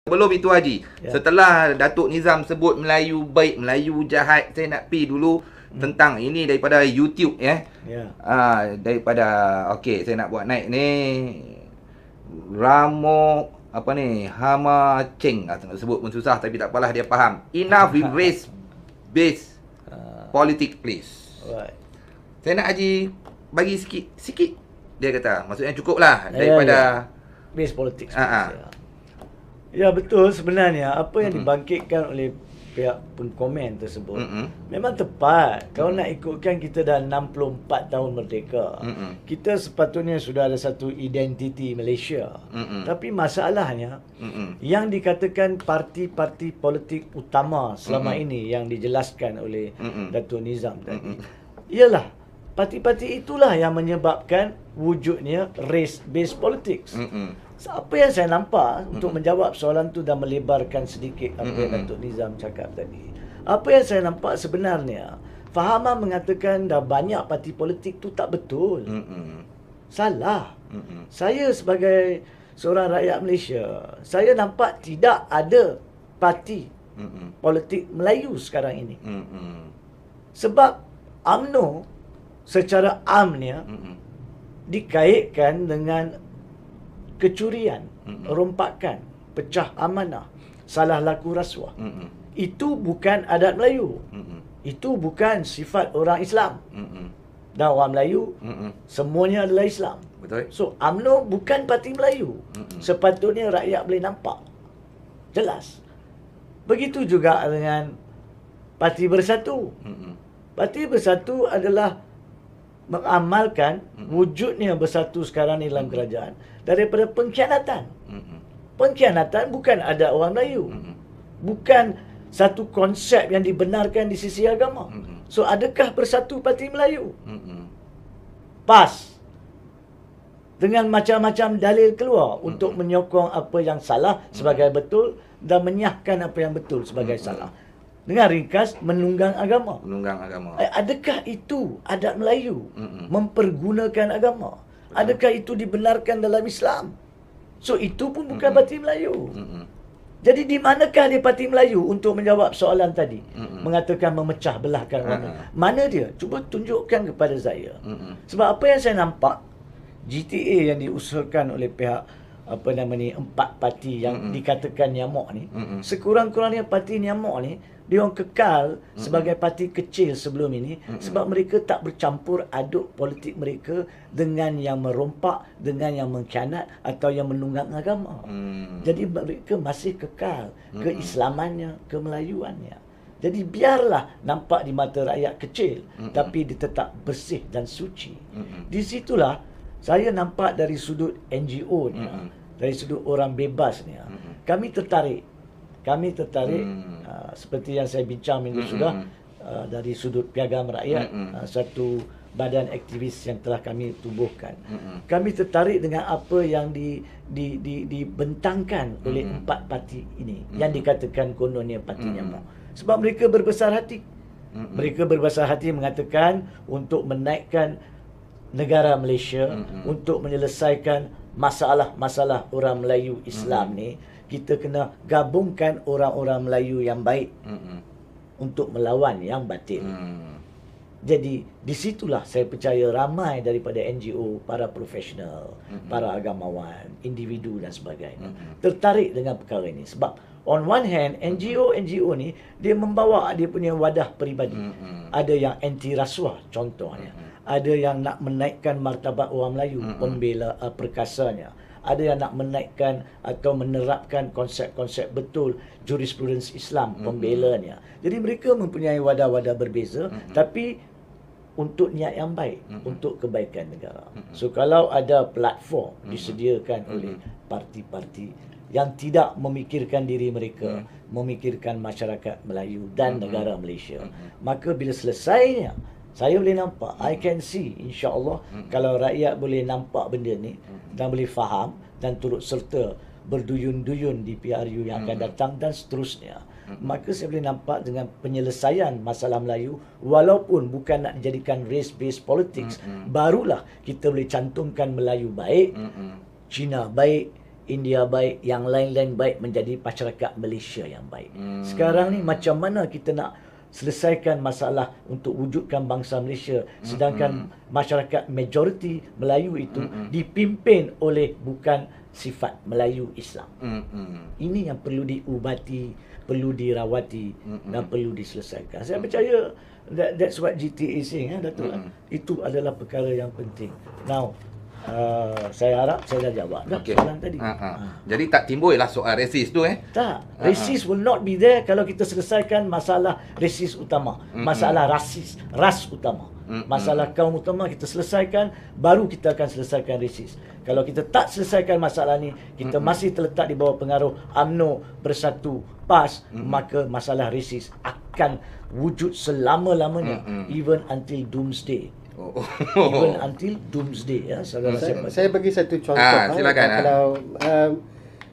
Sebelum itu Haji, setelah Datuk Nizam sebut Melayu baik, Melayu jahat, saya nak pi dulu tentang ini daripada YouTube daripada okey, saya nak buat naik ni Ramo apa ni, Hama Cheng, nak sebut pun susah tapi tak apalah, dia faham. Enough with race based politics please. Saya nak Haji bagi sikit. Dia kata maksudnya cukuplah daripada base politics. Ya betul, sebenarnya apa yang dibangkitkan oleh pihak pengkomen tersebut memang tepat. Kalau nak ikutkan, kita dah 64 tahun merdeka. Kita sepatutnya sudah ada satu identiti Malaysia. Tapi masalahnya yang dikatakan parti-parti politik utama selama ini yang dijelaskan oleh Datuk Nizam tadi, ialah parti-parti itulah yang menyebabkan wujudnya race-based politics. Apa yang saya nampak untuk menjawab soalan tu dan melebarkan sedikit apa yang Datuk Nizam cakap tadi. Apa yang saya nampak sebenarnya, fahaman mengatakan dah banyak parti politik tu tak betul. Salah. Saya sebagai seorang rakyat Malaysia, saya nampak tidak ada parti politik Melayu sekarang ini. Sebab UMNO secara amnya dikaitkan dengan kecurian, rompakan, pecah amanah, salah laku rasuah. Itu bukan adat Melayu. Itu bukan sifat orang Islam. Dan orang Melayu semuanya adalah Islam. Betul. So UMNO bukan parti Melayu. Sepatutnya rakyat boleh nampak jelas. Begitu juga dengan Parti Bersatu. Parti Bersatu adalah mengamalkan wujudnya bersatu sekarang ni dalam kerajaan daripada pengkhianatan. Pengkhianatan bukan ada orang Melayu. Bukan satu konsep yang dibenarkan di sisi agama. So adakah Bersatu Parti Melayu? Pas. Dengan macam-macam dalil keluar untuk menyokong apa yang salah sebagai betul dan menyahkan apa yang betul sebagai salah. Dengan ringkas, menunggang agama. Adakah itu adat Melayu? Mempergunakan agama? Adakah itu dibenarkan dalam Islam? So itu pun bukan parti Melayu. Jadi di manakah dia parti Melayu untuk menjawab soalan tadi? Mengatakan memecah belahkan orang. Mana dia? Cuba tunjukkan kepada saya. Sebab apa yang saya nampak, GTA yang diusulkan oleh pihak apa nama ni, 4 parti yang dikatakan nyamuk ni, sekurang-kurangnya parti nyamuk ni dia orang kekal sebagai parti kecil sebelum ini sebab mereka tak bercampur aduk politik mereka dengan yang merompak, dengan yang mengkhianat atau yang menunggang agama. Jadi mereka masih kekal keislamannya, kemelayuannya. Jadi biarlah nampak di mata rakyat kecil tapi dia tetap bersih dan suci. Di situlah saya nampak dari sudut NGO ni, dari sudut orang bebas ni, kami tertarik. Seperti yang saya bincang minggu sudah, dari sudut piagam rakyat, satu badan aktivis yang telah kami tubuhkan. Kami tertarik dengan apa yang dibentangkan oleh 4 parti ini, yang dikatakan kononnya parti nyamuk. Sebab mereka berbesar hati. Mereka berbesar hati mengatakan untuk menaikkan negara Malaysia, untuk menyelesaikan masalah-masalah orang Melayu Islam ni, kita kena gabungkan orang-orang Melayu yang baik untuk melawan yang batil. Jadi di situlah saya percaya ramai daripada NGO, para profesional, para agamawan, individu dan sebagainya tertarik dengan perkara ini. Sebab on one hand, NGO ni dia membawa dia punya wadah peribadi. Ada yang anti rasuah contohnya. Ada yang nak menaikkan martabat orang Melayu, pembela perkasanya. Ada yang nak menaikkan atau menerapkan konsep-konsep betul jurisprudens Islam, pembelanya. Jadi mereka mempunyai wadah-wadah berbeza, tapi untuk niat yang baik, untuk kebaikan negara. So kalau ada platform disediakan oleh parti-parti yang tidak memikirkan diri mereka, memikirkan masyarakat Melayu dan negara Malaysia, maka bila selesainya, saya boleh nampak, I can see, insya-Allah, kalau rakyat boleh nampak benda ni dan boleh faham dan turut serta berduyun-duyun di PRU yang akan datang dan seterusnya, maka saya boleh nampak dengan penyelesaian masalah Melayu, walaupun bukan nak dijadikan race-based politics, barulah kita boleh cantumkan Melayu baik, Cina baik, India baik, yang lain-lain baik, menjadi masyarakat Malaysia yang baik. Sekarang ni macam mana kita nak selesaikan masalah untuk wujudkan bangsa Malaysia, sedangkan masyarakat majoriti Melayu itu dipimpin oleh bukan sifat Melayu Islam. Ini yang perlu diubati, perlu dirawati dan perlu diselesaikan. Saya percaya that's what GTA is saying, Datuk. Itu adalah perkara yang penting. Now, saya harap saya dah jawab dah soalan tadi. Jadi tak timbul lah soal resis tu Tak. Rasis will not be there kalau kita selesaikan masalah rasis utama. Masalah ras utama. Masalah kaum utama kita selesaikan, baru kita akan selesaikan rasis. Kalau kita tak selesaikan masalah ni, kita masih terletak di bawah pengaruh UMNO, Bersatu, PAS, maka masalah rasis akan wujud selama-lamanya, even until doomsday. Even until doomsday, ya, saudara. Saya bagi satu contoh. Silakan. Kalau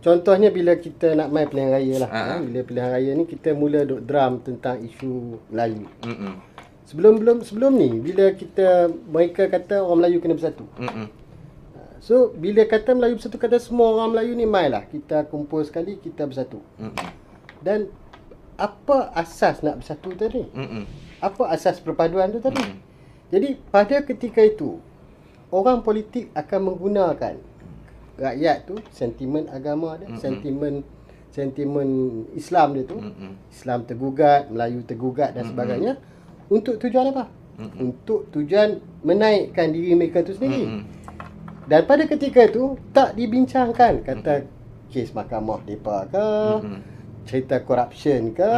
contohnya bila kita nak main pilihan raya lah. Bila pilihan raya ni kita mula duk drum tentang isu Melayu. Sebelum ni bila mereka kata orang Melayu kena bersatu. So bila kata Melayu bersatu, kata semua orang Melayu ni mai lah, kita kumpul sekali, kita bersatu. Dan apa asas nak bersatu tadi? Apa asas perpaduan tu tadi? Jadi pada ketika itu, orang politik akan menggunakan rakyat tu, sentimen agama dia, sentimen Islam dia tu, Islam tergugat, Melayu tergugat dan sebagainya, untuk tujuan apa? Untuk tujuan menaikkan diri mereka tu sendiri. Dan pada ketika itu tak dibincangkan kata kes mahkamah depa ke, cerita corruption ke,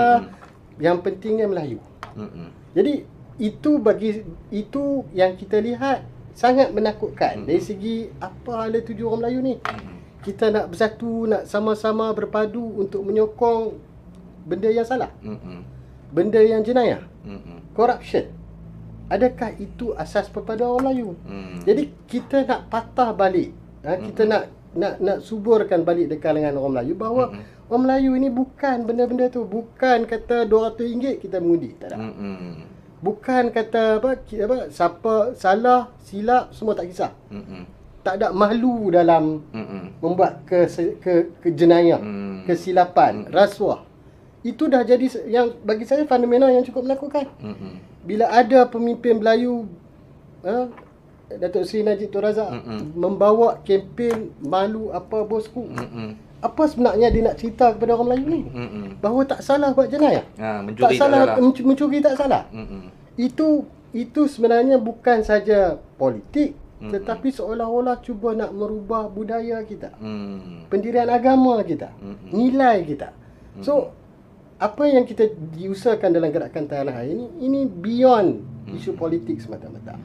yang pentingnya Melayu. Jadi itu yang kita lihat sangat menakutkan dari segi apa hala tuju orang Melayu ni. Kita nak bersatu, nak sama-sama berpadu untuk menyokong benda yang salah, benda yang jenayah, corruption. Adakah itu asas perpaduan orang Melayu? Jadi kita nak patah balik, kita nak suburkan balik dekat dengan orang Melayu bahawa orang Melayu ini bukan benda-benda tu, bukan kata RM200 kita mengundi, tak ada. Bukan kata siapa salah, silap, semua tak kisah. Tak ada malu dalam membuat kejenayah, kesilapan, rasuah. Itu dah jadi yang bagi saya fenomena yang cukup menakutkan. Bila ada pemimpin Melayu, Datuk Seri Najib Tun Razak membawa kempen malu apa bosku. Apa sebenarnya dia nak cerita kepada orang Melayu ni? Bahawa tak salah buat jenayah. Tak salah, mencuri tak salah. Itu sebenarnya bukan saja politik, tetapi seolah-olah cuba nak merubah budaya kita, pendirian agama kita, nilai kita. So apa yang kita diusahakan dalam gerakan tanah air ini beyond isu politik semata-mata.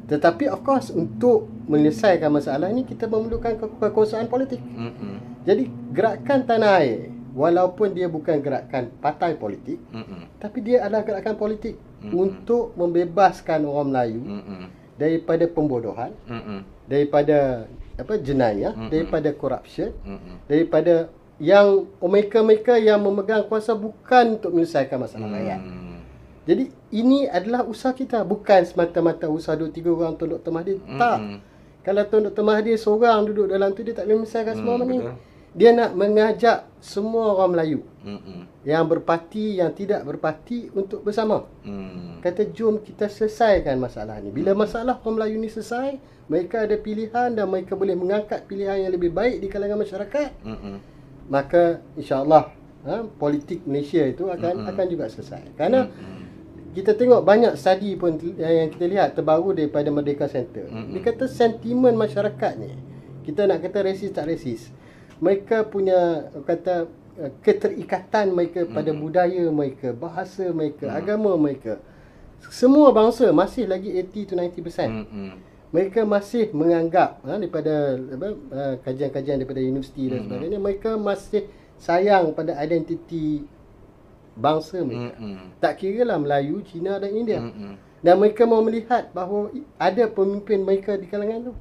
Tetapi of course untuk menyelesaikan masalah ini kita memerlukan kekuasaan politik. Jadi gerakan tanah air, walaupun dia bukan gerakan partai politik, tapi dia adalah gerakan politik untuk membebaskan orang Melayu daripada pembodohan, daripada jenayah, daripada corruption, daripada yang mereka yang memegang kuasa bukan untuk menyelesaikan masalah rakyat. Jadi ini adalah usaha kita, bukan semata-mata usaha 2-3 orang Tun Dr. Mahathir. Tak. Kalau Tun Dr. Mahathir seorang duduk dalam tu, dia tak boleh menyelesaikan semua ni. Dia nak mengajak semua orang Melayu yang berparti, yang tidak berparti untuk bersama. Kata jom kita selesaikan masalah ni. Bila masalah orang Melayu ni selesai, mereka ada pilihan dan mereka boleh mengangkat pilihan yang lebih baik di kalangan masyarakat. Maka insya-Allah politik Malaysia itu akan juga selesai. Kerana kita tengok banyak study pun yang kita lihat terbaru daripada Merdeka Center. Dia kata sentimen masyarakat ni, kita nak kata resis tak resis, mereka punya kata keterikatan mereka pada budaya mereka, bahasa mereka, agama mereka. Semua bangsa masih lagi 80 to 90%. Mereka masih menganggap daripada kajian-kajian daripada universiti dan sebagainya, mereka masih sayang pada identiti bangsa mereka. Tak kira lah Melayu, Cina dan India. Dan mereka mau melihat bahawa ada pemimpin mereka di kalangan tu.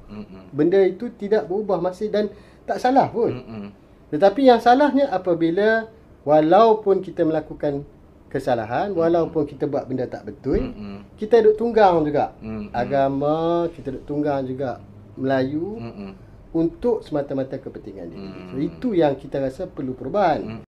Benda itu tidak berubah masih dan tak salah pun. Tetapi yang salahnya apabila walaupun kita melakukan kesalahan, walaupun kita buat benda tak betul, kita duk tunggang juga agama, kita duk tunggang juga Melayu, untuk semata-mata kepentingan diri. So, itu yang kita rasa perlu perubahan.